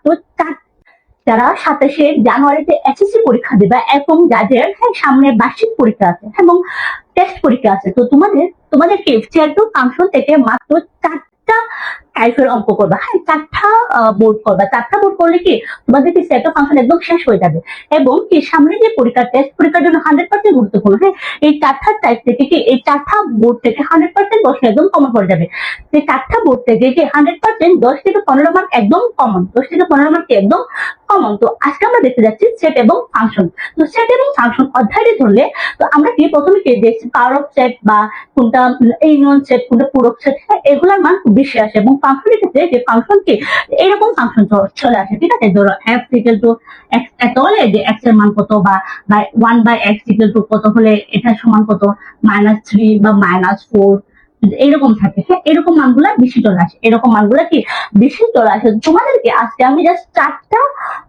মাত্র যারা 27শে জানুয়ারিতে এসএসসি পরীক্ষা দেবে এবং যাদের সামনে বার্ষিক পরীক্ষা আছে এবং টেস্ট পরীক্ষা আছে, তো তোমাদেরকে চেয়ার টু ফাংশন থেকে মাত্র 4টা টাইপের অঙ্ক করবা। হ্যাঁ, 4টা বোর্ড করবা। 4টা বোর্ড করলে কি তোমাদেরকে সেট অফ ফাংশন একদম শেষ হয়ে যাবে। এবং কি সামনে যে পরীক্ষা, টেস্ট পরীক্ষার জন্য 100% গুরুত্বপূর্ণ। হ্যাঁ, এই 4টা টাইপ থেকে কি এই 4টা বোর্ড থেকে 100% বসে একদম কমন পড়ে যাবে। এই 4টা বোর্ড থেকে কি 100% 10 থেকে 15 মার্ক একদম কমন, 10 থেকে 15 মার্ক একদম কমন। তো আজকে আমরা দেখতে যাচ্ছি সেট এবং ফাংশন। তো সেট এবং ফাংশন অধ্যায়টি ধরলে তো আমরা কি প্রথমে কি দেখছি পাওয়ার অফ সেট বা কোনটা ইউনিয়ন সেট, কোনটা পূরক সেট, এগুলোর মান খুব বেশি আসে। এবং ফাংশনের ক্ষেত্রে যে ফাংশন কি এরকম ফাংশন চলে আসে, ঠিক আছে? ধরো f ইকুয়াল টু x এত হলে যে x এর মান কত, বা 1/x ইকুয়াল টু কত হলে এটা সমান কত, -3 বা -4 এরকম থাকে। হ্যাঁ, এরকম মানগুলা বেশি চলে আসে, এরকম মানগুলা কি বেশি চলে আসে। তোমাদেরকে আজকে আমি জাস্ট 4টা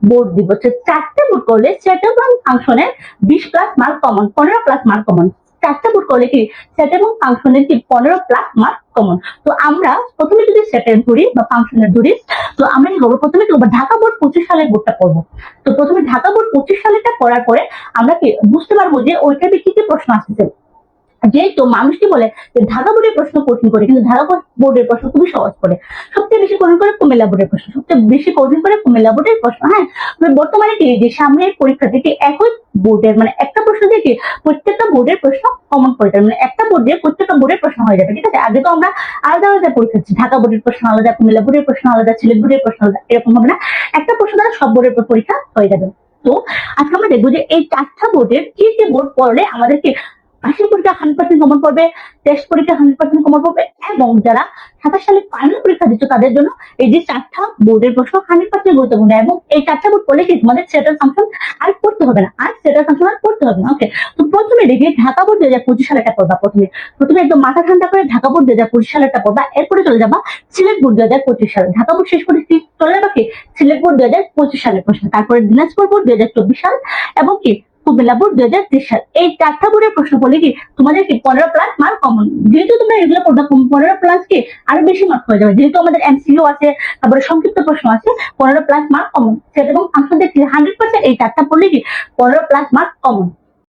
বোর্ড দিব। 4টা বোর্ড করলে সেট এবং ফাংশনের 20+ মার্ক কমন, 15+ মার্ক কমন। 4টা বোর্ড করলে কি সেট এবং ফাংশনের কি 15+ মার্ক কমন। তো আমরা প্রথমে যদি সেটের ধরি বা ফাংশনের ধরি, তো আমরা কি করবো, প্রথমে কি করবো, ঢাকা বোর্ড 25 সালের বোর্ডটা করবো। তো প্রথমে ঢাকা বোর্ড 25 সালেরটা করার পরে আমরা কি বুঝতে পারবো যে ওইটা কি কি প্রশ্ন আসছে। যেহেতু মানুষ কি বলে যে ঢাকা বোর্ডের প্রশ্ন কঠিন করে, কিন্তু ঢাকা বোর্ডের প্রশ্ন খুবই সহজ করে। সবচেয়ে বেশি কঠিন করে কুমিল্লা বোর্ডের প্রশ্ন, সবচেয়ে বেশি কঠিন করে কুমিল্লা বোর্ডের প্রশ্ন। হ্যাঁ, বর্তমানে কি যে সামনের পরীক্ষা থেকে একই বোর্ডের মানে একটা প্রশ্ন থেকে প্রত্যেকটা বোর্ডের প্রশ্ন কমন করে যাবে, মানে একটা বোর্ড দিয়ে প্রত্যেকটা বোর্ডের প্রশ্ন হয়ে যাবে, ঠিক আছে? আগে তো আমরা আলাদা আলাদা পরীক্ষা দিচ্ছি, ঢাকা বোর্ডের প্রশ্ন আলাদা, কুমিল্লা বোর্ডের প্রশ্ন আলাদা, সিলেট বোর্ডের প্রশ্ন আলাদা, এরকম হবে না। একটা প্রশ্ন দ্বারা সব বোর্ডের পরীক্ষা হয়ে যাবে। তো আজকে আমরা দেখবো যে এই 4টা বোর্ডের কি কি বোর্ড পড়লে আমাদেরকে বার্ষিক পরীক্ষা 100% কমন পড়বে, টেস্ট পরীক্ষা 100% কমন পড়বে, এবং যারা 27 সালে ফাইনাল পরীক্ষা দিচ্ছ তাদের জন্য এই যে 4টা বোর্ডের প্রশ্ন 100% গুরুত্বপূর্ণ। এবং এই 4টা বোর্ড পড়লে কি তোমাদের সেট অফ ফাংশন আর পড়তে হবে না, আর সেট অফ ফাংশন আর পড়তে হবে না। ওকে, তো প্রথমে দেখি ঢাকা বোর্ড 2025 সালেরটা পড়বা। প্রথমে একদম মাথা ঠান্ডা করে ঢাকা বোর্ড 2025 সালেরটা পড়বা। এরপরে চলে যাবা সিলেট বোর্ড 2025 সালে। ঢাকা বোর্ড শেষ করে চলে যাবা কি সিলেট বোর্ড 2025 সালের প্রশ্ন, তারপরে দিনাজপুর বোর্ড 2024 সাল, এবং কি কুমিল্লা বোর্ড 2023 সাল। এই 4টা বোর্ডের প্রশ্ন বলে কি তোমাদের কি 15+ মার্ক কমন। যেহেতু তোমরা এগুলো পড়বা 15+ কি আরো বেশি মার্ক হয়ে যাবে, যেহেতু আমাদের এমসিকিউ আছে, তারপরে সংক্ষিপ্ত প্রশ্ন আছে, 15+ মার্ক কমন। সেটা এবং ফাংশন দেখছি 100% এই 4টা পড়লে কি 15+ মার্ক কমন।